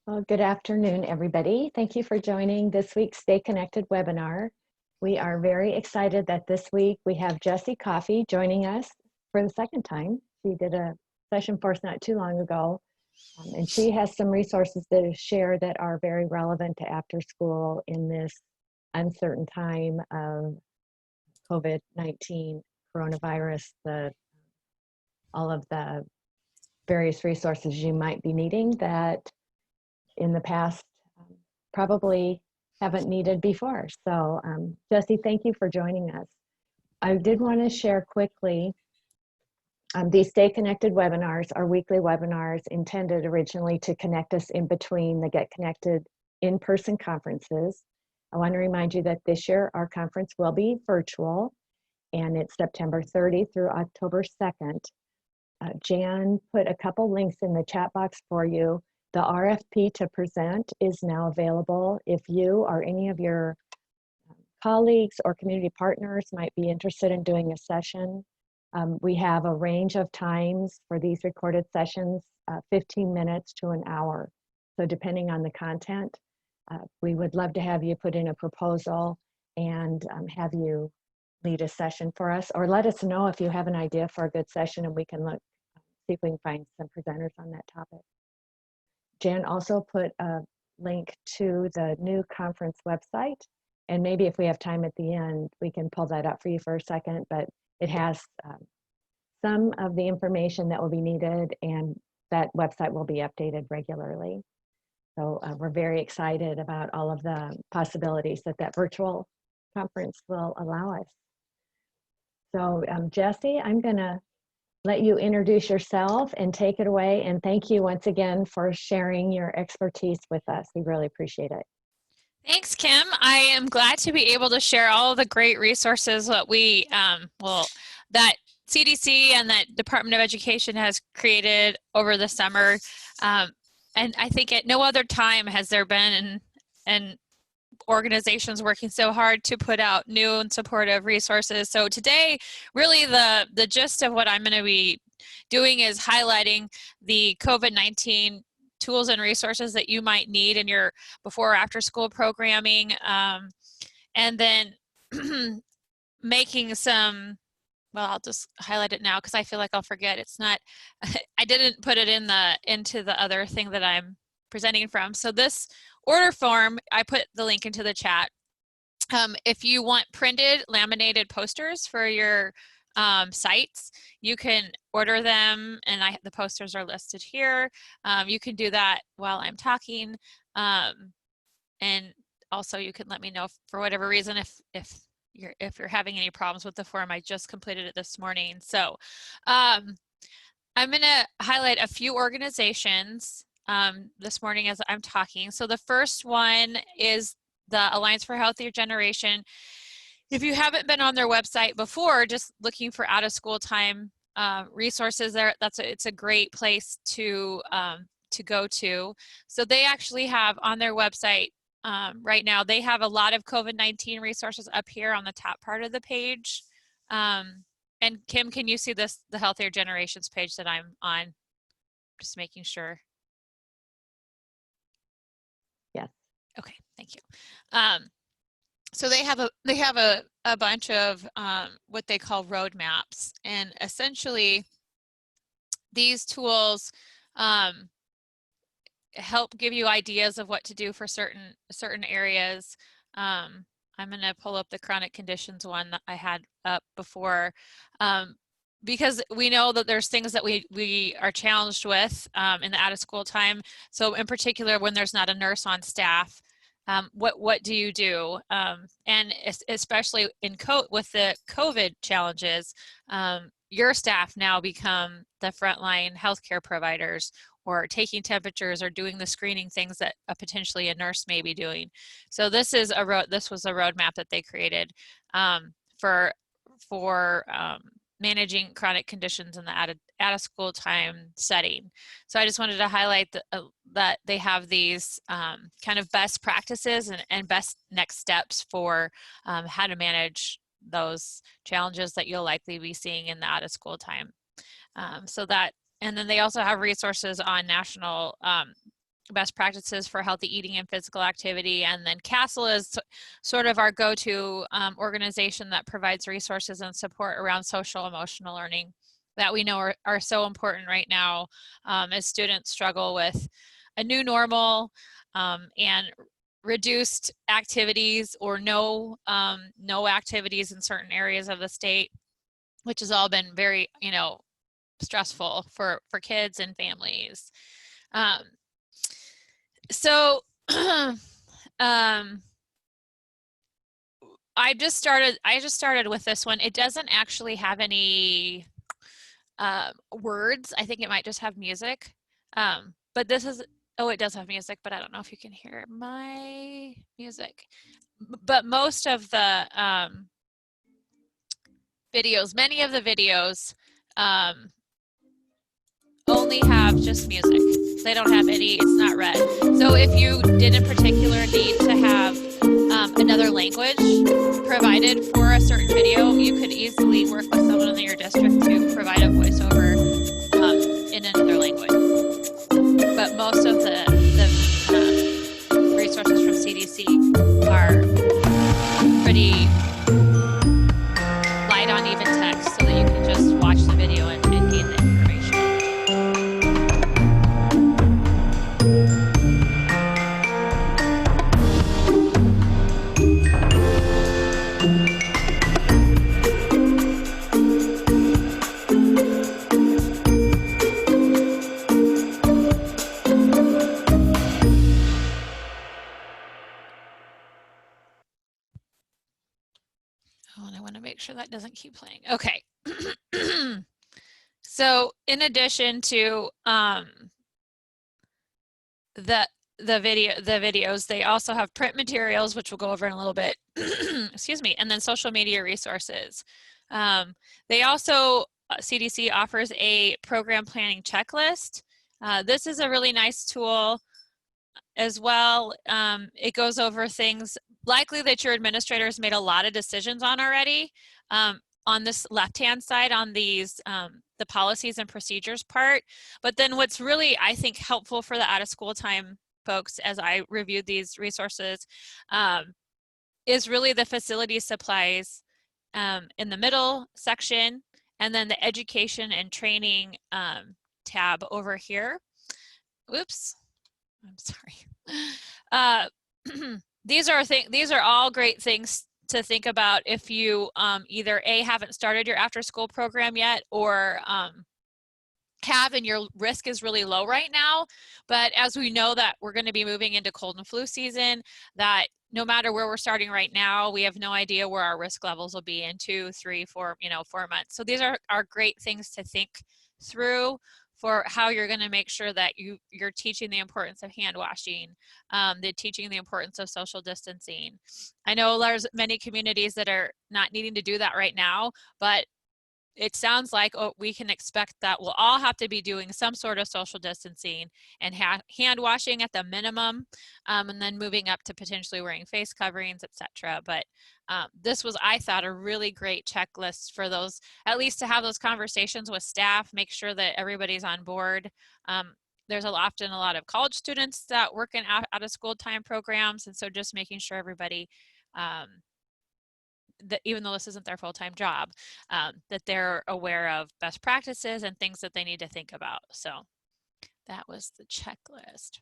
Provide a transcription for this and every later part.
Well, good afternoon, everybody. Thank you for joining this week's Stay Connected webinar. We are very excited that this week we have Jessie Coffey joining us for the second time. She did a session for us not too long ago, and she has some resources to share that are very relevant to after school in this uncertain time of COVID-19, coronavirus, all of the various resources you might be needing that in the past probably haven't needed before. So Jessie, thank you for joining us. I did want to share quickly, these Stay Connected webinars are weekly webinars intended originally to connect us in between the Get Connected in-person conferences. I want to remind you that this year our conference will be virtual, and it's September 30 through October 2nd. Jan put a couple links in the chat box for you. The RFP to present is now available. If you or any of your colleagues or community partners might be interested in doing a session, we have a range of times for these recorded sessions, 15 minutes to an hour. So depending on the content, we would love to have you put in a proposal and have you lead a session for us, or let us know if you have an idea for a good session and we can look, see if we can find some presenters on that topic. Jan also put a link to the new conference website, and maybe if we have time at the end, we can pull that up for you for a second, but it has some of the information that will be needed, and that website will be updated regularly. So we're very excited about all of the possibilities that virtual conference will allow us. So Jessie, I'm gonna let you introduce yourself and take it away. And thank you once again for sharing your expertise with us. We really appreciate it. Thanks, Kim. I am glad to be able to share all of the great resources that that CDC and that Department of Education has created over the summer. And I think at no other time has there been an organizations working so hard to put out new and supportive resources. So today, really the gist of what I'm going to be doing is highlighting the COVID-19 tools and resources that you might need in your before or after school programming, and then making some, well, I'll just highlight it now because I feel like I'll forget. It's not, I didn't put it into the other thing that I'm presenting from. So this order form, I put the link into the chat. If you want printed laminated posters for your sites, you can order them, and the posters are listed here. You can do that while I'm talking, and also you can let me know if, for whatever reason, if you're having any problems with the form. I just completed it this morning. So I'm going to highlight a few organizations this morning as I'm talking. So the first one is the Alliance for a Healthier Generation. If you haven't been on their website before, just looking for out of school time resources there, it's a great place to go to. So they actually have on their website right now, they have a lot of COVID-19 resources up here on the top part of the page. And Kim, can you see the Healthier Generations page that I'm on? Just making sure. Yes. Okay, thank you. So they have a bunch of what they call roadmaps, and essentially these tools help give you ideas of what to do for certain areas. I'm going to pull up the chronic conditions one that I had up before, because we know that there's things that we are challenged with in the out of school time. So in particular, when there's not a nurse on staff, what do you do? And especially with the COVID challenges, your staff now become the frontline healthcare providers, or taking temperatures or doing the screening things that potentially a nurse may be doing. So this was a roadmap that they created for managing chronic conditions in the out of school time setting. So I just wanted to highlight that they have these kind of best practices and best next steps for how to manage those challenges that you'll likely be seeing in the out of school time. And then they also have resources on national best practices for healthy eating and physical activity. And then CASEL is sort of our go-to organization that provides resources and support around social emotional learning that we know are so important right now as students struggle with a new normal and reduced activities or no activities in certain areas of the state, which has all been very, stressful for kids and families. So I just started with this one. It doesn't actually have any words. I think it might just have music. But this is, oh, it does have music, but I don't know if you can hear my music. But most of the many of the videos only have just music. They don't have any, it's not read. So if you did in particular need to have another language provided for a certain video, you could easily work with someone in your district to provide a voiceover in another language. But most of the resources from CDC are pretty light on even text, so that you can just watch the video and gain the information. Oh, and I want to make sure that doesn't keep playing. Okay. So in addition to the videos, they also have print materials, which we'll go over in a little bit. Excuse me. And then social media resources. They also, CDC offers a program planning checklist. This is a really nice tool as well. It goes over things likely that your administrator has made a lot of decisions on already. On this left-hand side, on these the policies and procedures part. But then what's really, I think, helpful for the out-of-school time folks as I reviewed these resources is really the facility supplies in the middle section, and then the education and training tab over here. Oops, I'm sorry. These are all great things to think about if you either haven't started your after school program yet, or have and your risk is really low right now. But as we know that we're going to be moving into cold and flu season, that no matter where we're starting right now, we have no idea where our risk levels will be in 2, 3, 4, 4 months. So these are great things to think through for how you're going to make sure that you're teaching the importance of hand washing, teaching the importance of social distancing. I know there's many communities that are not needing to do that right now, but it sounds like we can expect that we'll all have to be doing some sort of social distancing and hand washing at the minimum, and then moving up to potentially wearing face coverings, etc. But this was, I thought, a really great checklist for those, at least to have those conversations with staff, make sure that everybody's on board. There's often a lot of college students that work in out of school time programs, and so just making sure everybody, that even though this isn't their full-time job, that they're aware of best practices and things that they need to think about. So that was the checklist.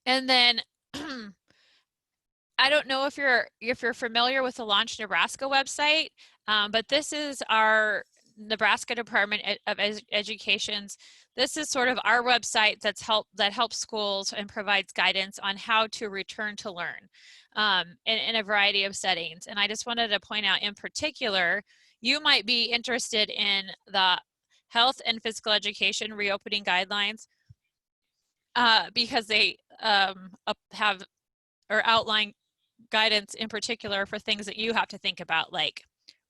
And then I don't know if you're familiar with the Launch Nebraska website, but this is our Nebraska Department of Education's. This is sort of our website that helps schools and provides guidance on how to return to learn in a variety of settings. And I just wanted to point out in particular, you might be interested in the health and physical education reopening guidelines because they have or outline guidance in particular for things that you have to think about, like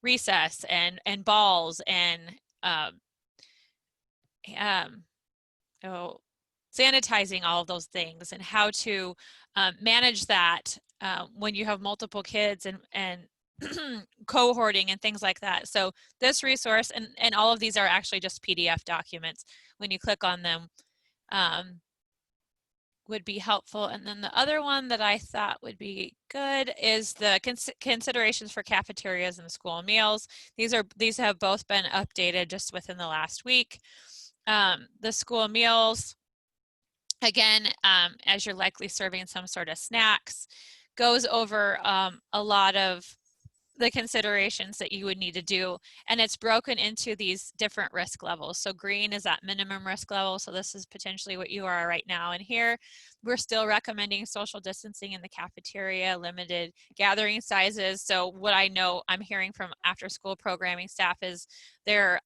recess and balls and sanitizing, all of those things, and how to manage that when you have multiple kids and cohorting and things like that. So this resource and all of these are actually just PDF documents. When you click on them, would be helpful. And then the other one that I thought would be good is the considerations for cafeterias and school meals. These have both been updated just within the last week. The school meals, again, as you're likely serving some sort of snacks, goes over a lot of the considerations that you would need to do, and it's broken into these different risk levels. So green is that minimum risk level, so this is potentially what you are right now. And here we're still recommending social distancing in the cafeteria, limited gathering sizes. So what I know I'm hearing from after school programming staff is they're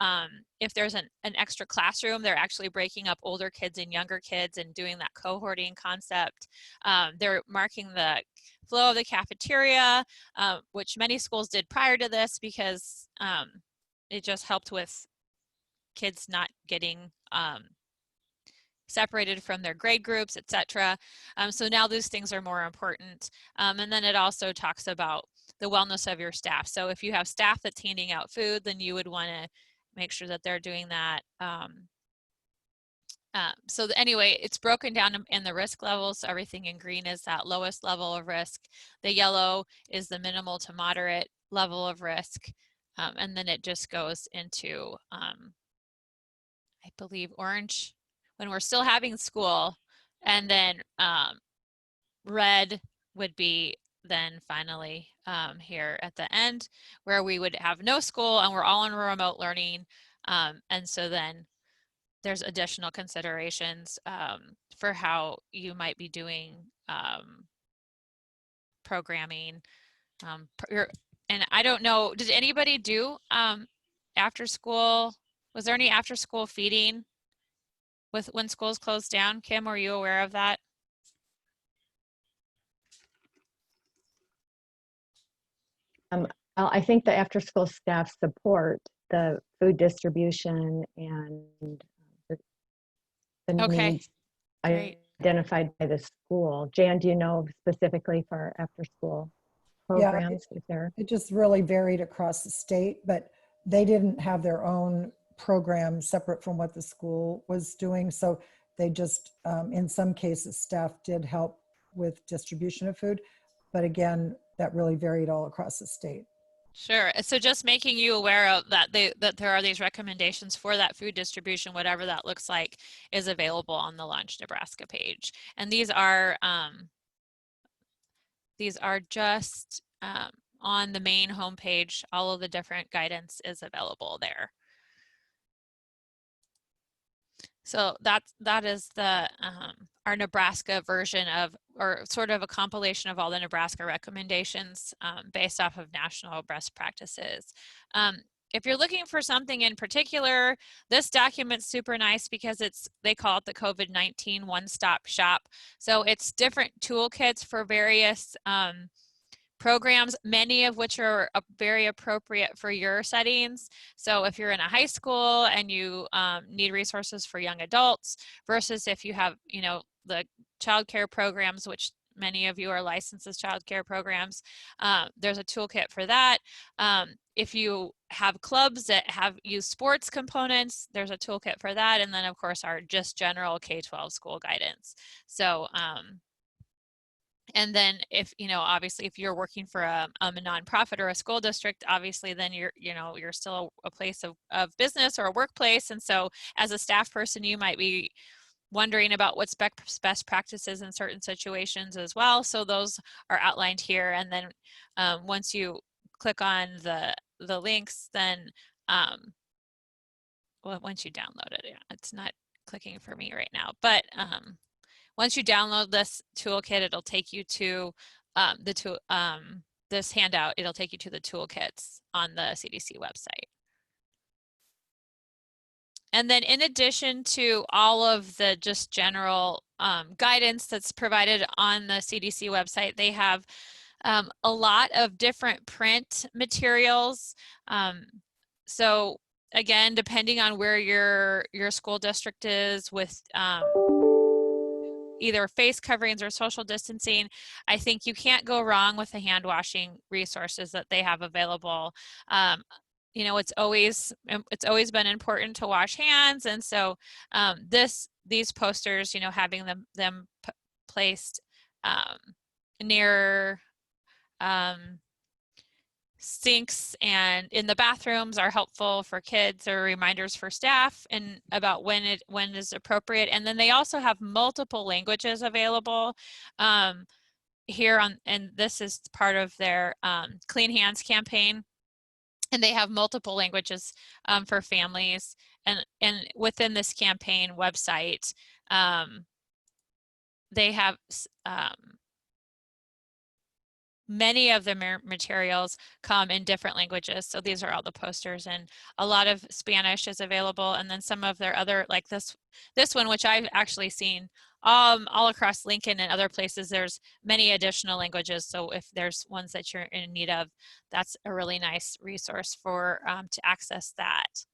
if there's an extra classroom, they're actually breaking up older kids and younger kids and doing that cohorting concept. They're marking the flow of the cafeteria, which many schools did prior to this because it just helped with kids not getting separated from their grade groups, etc. So now these things are more important. And then it also talks about the wellness of your staff. So if you have staff that's handing out food, then you would want to make sure that they're doing that. So anyway, it's broken down in the risk levels. So everything in green is that lowest level of risk. The yellow is the minimal to moderate level of risk. And then it just goes into, I believe, orange when we're still having school. And then red would be then finally here at the end where we would have no school and we're all in remote learning. And so then there's additional considerations for how you might be doing programming. And I don't know, did anybody do after school? Was there any after school feeding with when schools closed down? Kim, were you aware of that? I think the after school staff support the food distribution and the Okay, needs great. identified by the school. Jan, do you know specifically for after school programs? It just really varied across the state, but they didn't have their own program separate from what the school was doing. So they just, in some cases, staff did help with distribution of food. But again, that really varied all across the state. Sure. So just making you aware of that that there are these recommendations for that food distribution, whatever that looks like, is available on the Launch Nebraska page. And these are just on the main homepage. All of the different guidance is available there. So that is the our Nebraska version of, or sort of a compilation of all the Nebraska recommendations based off of national best practices. If you're looking for something in particular, this document's super nice because they call it the COVID-19 one-stop shop. So it's different toolkits for various programs, many of which are very appropriate for your settings. So if you're in a high school and you need resources for young adults versus if you have, the childcare programs, which many of you are licensed as childcare programs, there's a toolkit for that. If you have clubs that use sports components, there's a toolkit for that. And then of course our just general K-12 school guidance. So, and then if, obviously if you're working for a nonprofit or a school district, obviously then you're still a place of business or a workplace. And so as a staff person, you might be wondering about what's best practices in certain situations as well. So those are outlined here. And then once you click on the links, then once you download it, it's not clicking for me right now, but once you download this toolkit, it'll take you to this handout. It'll take you to the toolkits on the CDC website. And then in addition to all of the just general guidance that's provided on the CDC website, they have a lot of different print materials. So again, depending on where your school district is with either face coverings or social distancing, I think you can't go wrong with the hand washing resources that they have available. It's always been important to wash hands, and so these posters, having them placed near sinks and in the bathrooms are helpful for kids, or reminders for staff and about when is appropriate. And then they also have multiple languages available here on, and this is part of their Clean Hands campaign. And they have multiple languages for families. And within this campaign website, they have many of the materials come in different languages. So these are all the posters, and a lot of Spanish is available. And then some of their other, like this one, which I've actually seen all across Lincoln and other places, there's many additional languages. So if there's ones that you're in need of, that's a really nice resource for to access that.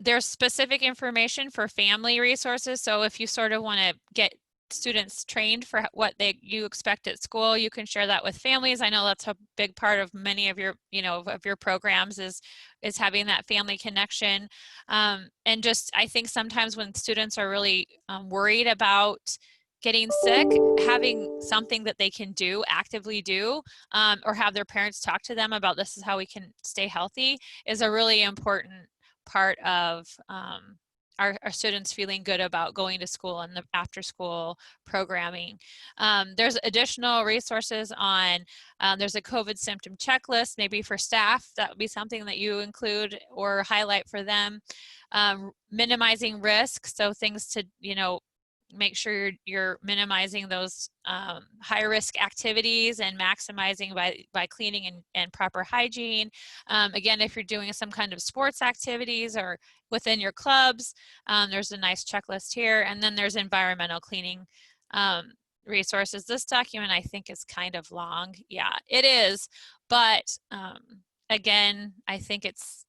There's specific information for family resources. So if you sort of want to get students trained for what you expect at school, you can share that with families. I know that's a big part of many of your, of your programs is having that family connection. And just, I think sometimes when students are really worried about getting sick, having something that they can do, actively do, or have their parents talk to them about this is how we can stay healthy, is a really important part of our students feeling good about going to school and the after school programming. There's additional resources on, there's a COVID symptom checklist, maybe for staff, that would be something that you include or highlight for them. Minimizing risk, so things to, make sure you're minimizing those high risk activities and maximizing by cleaning and proper hygiene. Again, if you're doing some kind of sports activities or within your clubs, there's a nice checklist here. And then there's environmental cleaning resources. This document I think is kind of long. Yeah, it is. But again, I think it's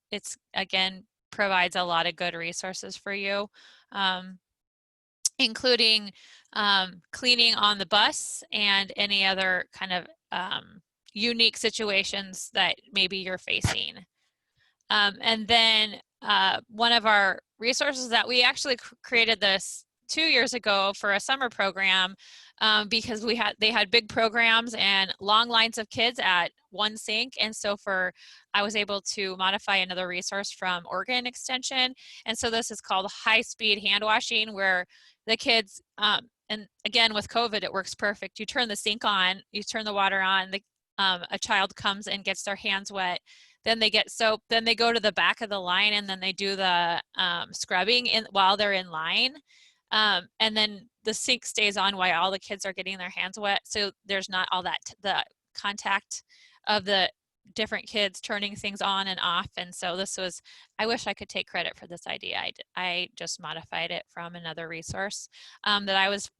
again provides a lot of good resources for you. Including cleaning on the bus and any other kind of unique situations that maybe you're facing. And then one of our resources that we actually created this 2 years ago for a summer program because they had big programs and long lines of kids at one sink. And so I was able to modify another resource from Oregon Extension. And so this is called high-speed hand washing, where the kids, and again with COVID, it works perfect. You turn the sink on, you turn the water on, a child comes and gets their hands wet, then they get soap, then they go to the back of the line and then they do the scrubbing while they're in line. And then the sink stays on while all the kids are getting their hands wet. So there's not all that, the contact of the different kids turning things on and off. And so this was, I wish I could take credit for this idea. I just modified it from another resource that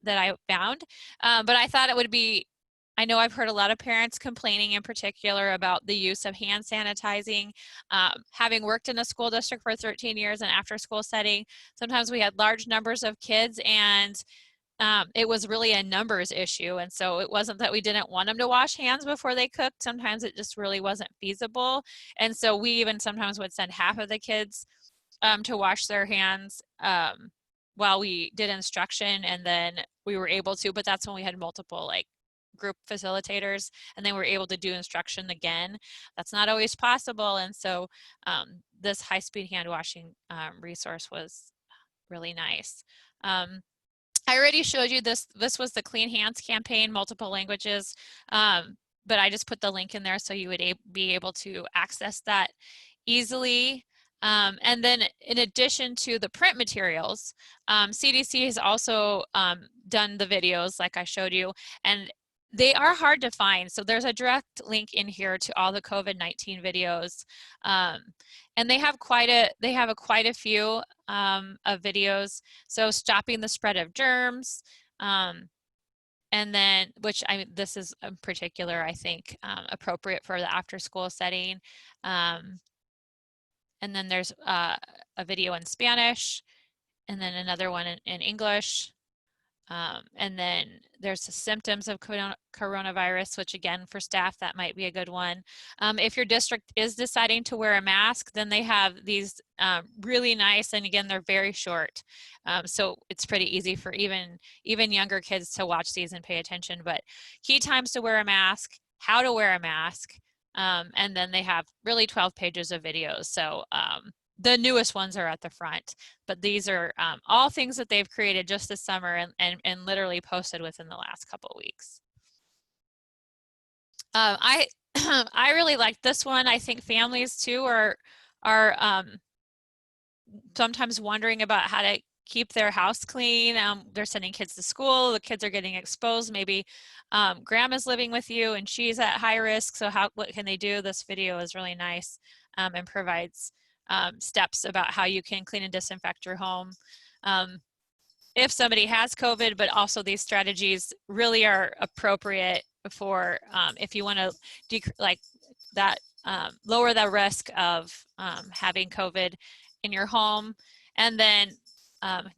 I found. But I thought it would be, I know I've heard a lot of parents complaining in particular about the use of hand sanitizing. Having worked in a school district for 13 years in after school setting, sometimes we had large numbers of kids and it was really a numbers issue. And so it wasn't that we didn't want them to wash hands before they cooked. Sometimes it just really wasn't feasible. And so we even sometimes would send half of the kids to wash their hands while we did instruction, and then we were able to, but that's when we had multiple like group facilitators and they were able to do instruction again. That's not always possible. And so this high-speed hand washing resource was really nice. I already showed you this. This was the Clean Hands campaign, multiple languages, but I just put the link in there so you would be able to access that easily. And then in addition to the print materials, CDC has also done the videos like I showed you, and they are hard to find. So there's a direct link in here to all the COVID-19 videos. And they have quite a few of videos. So stopping the spread of germs, and then, this is in particular, I think, appropriate for the after school setting. And then there's a video in Spanish, and then another one in English. And then there's the symptoms of coronavirus, which again, for staff, that might be a good one. If your district is deciding to wear a mask, then they have these really nice, and again, they're very short. So it's pretty easy for even younger kids to watch these and pay attention. But key times to wear a mask, how to wear a mask, and then they have really 12 pages of videos. So the newest ones are at the front, but these are all things that they've created just this summer and literally posted within the last couple of weeks. I I really like this one. I think families too are sometimes wondering about how to keep their house clean. They're sending kids to school. The kids are getting exposed. Maybe grandma's living with you and she's at high risk. So what can they do? This video is really nice and provides steps about how you can clean and disinfect your home. If somebody has COVID, but also these strategies really are appropriate for if you want to lower the risk of having COVID in your home. And then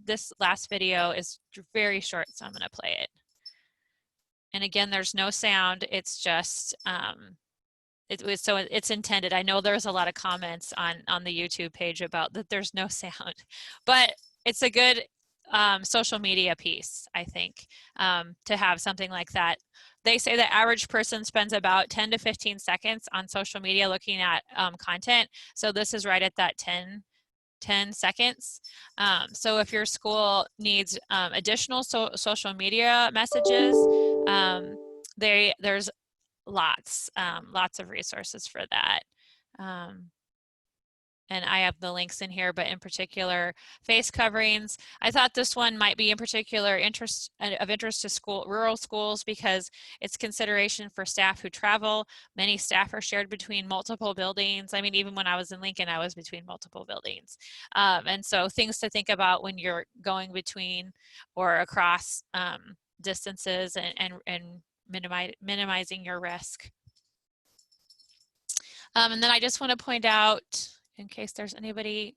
this last video is very short, so I'm going to play it. And again, there's no sound. It's just so it's intended. I know there's a lot of comments on the YouTube page about that there's no sound, but it's a good social media piece, I think, to have something like that. They say the average person spends about 10 to 15 seconds on social media looking at content. So this is right at that 10 seconds. So if your school needs additional social media messages, there's lots of resources for that. And I have the links in here, but in particular, face coverings. I thought this one might be in particular of interest to rural schools because it's consideration for staff who travel. Many staff are shared between multiple buildings. I mean, even when I was in Lincoln, I was between multiple buildings. And so things to think about when you're going between or across distances and minimizing your risk. And then I just want to point out, in case there's anybody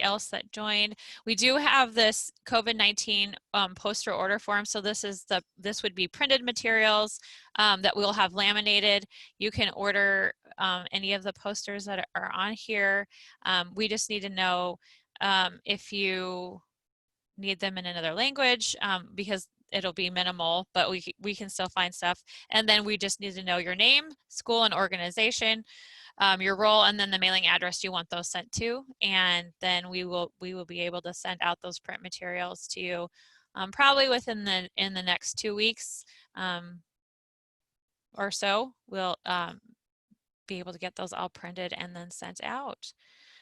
else that joined, we do have this COVID-19 poster order form. So this would be printed materials that we'll have laminated. You can order any of the posters that are on here. We just need to know if you need them in another language because it'll be minimal, but we can still find stuff. And then we just need to know your name, school, and organization, your role, and then the mailing address you want those sent to. And then we will be able to send out those print materials to you probably in the next 2 weeks or so. We'll be able to get those all printed and then sent out.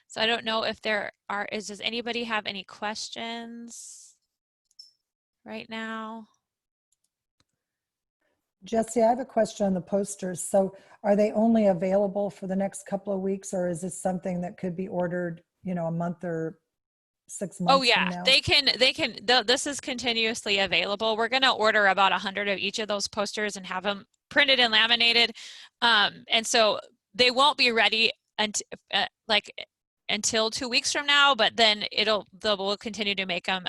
So I don't know if does anybody have any questions right now? Jessie, I have a question on the posters. So are they only available for the next couple of weeks, or is this something that could be ordered, a month or 6 months Oh yeah, from now? they can, this is continuously available. We're gonna order about 100 of each of those posters and have them printed and laminated. And so they won't be ready until 2 weeks from now, but then we'll continue to make them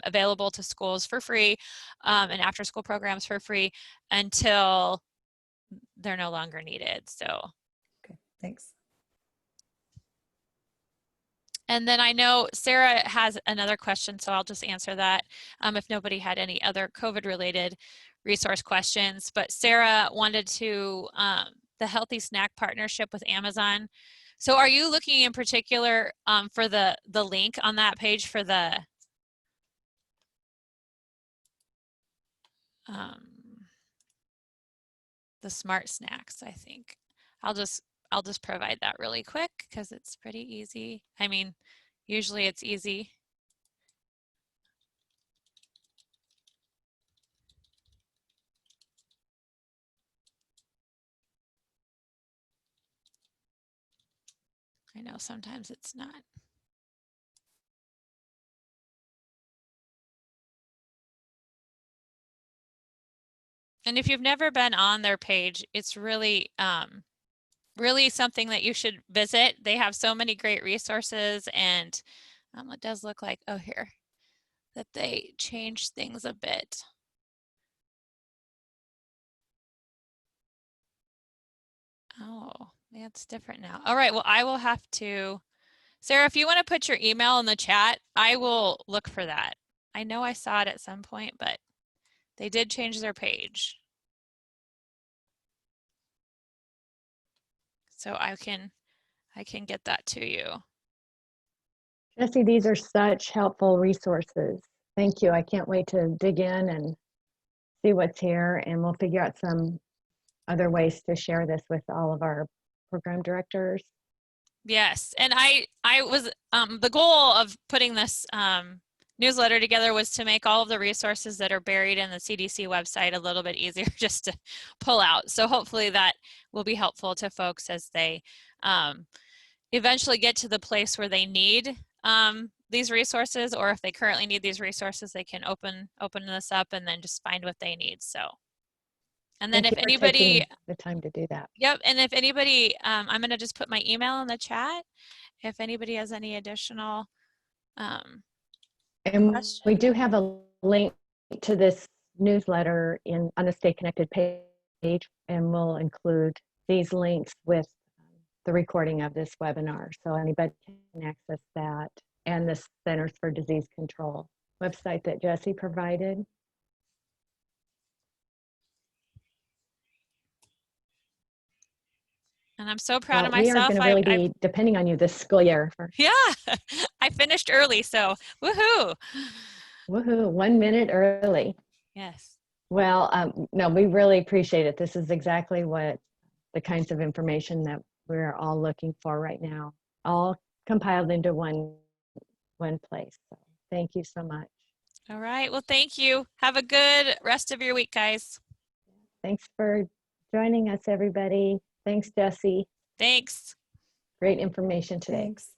available to schools for free and after school programs for free until they're no longer needed. So. Okay, thanks. And then I know Sarah has another question, so I'll just answer that if nobody had any other COVID-related resource questions. But Sarah wanted to, the Healthy Snack Partnership with Amazon. So are you looking in particular for the link on that page for the smart snacks, I think. I'll just provide that really quick because it's pretty easy. I mean, usually it's easy. I know sometimes it's not. And if you've never been on their page, it's really, really something that you should visit. They have so many great resources, and it does look like, oh, here. that they changed things a bit. Oh, yeah, it's different now. All right, well, I will have to, Sarah, if you want to put your email in the chat, I will look for that. I know I saw it at some point, but they did change their page. So I can get that to you. Jessie, these are such helpful resources. Thank you. I can't wait to dig in and see what's here, and we'll figure out some other ways to share this with all of our program directors. Yes, and I was the goal of putting this newsletter together was to make all of the resources that are buried in the CDC website a little bit easier just to pull out. So hopefully that will be helpful to folks as they eventually get to the place where they need these resources, or if they currently need these resources, they can open this up and then just find what they need. So, and then Thank if you for anybody, taking the time to do that. yep, and if anybody, I'm going to just put my email in the chat. If anybody has any additional And questions. we do have a link to this newsletter on the Stay Connected page, and we'll include these links with the recording of this webinar, so anybody can access that, and the Centers for Disease Control website that Jessie provided. And I'm so proud of We are myself. going to really be depending on you this school year. Yeah, I finished early, so woohoo. Woohoo, 1 minute early. Yes. Well, no, we really appreciate it. This is exactly what the kinds of information that we're all looking for right now, all compiled into one place. So thank you so much. All right, well, thank you. Have a good rest of your week, guys. Thanks for joining us, everybody. Thanks, Jessie. Thanks. Great information today. Thanks.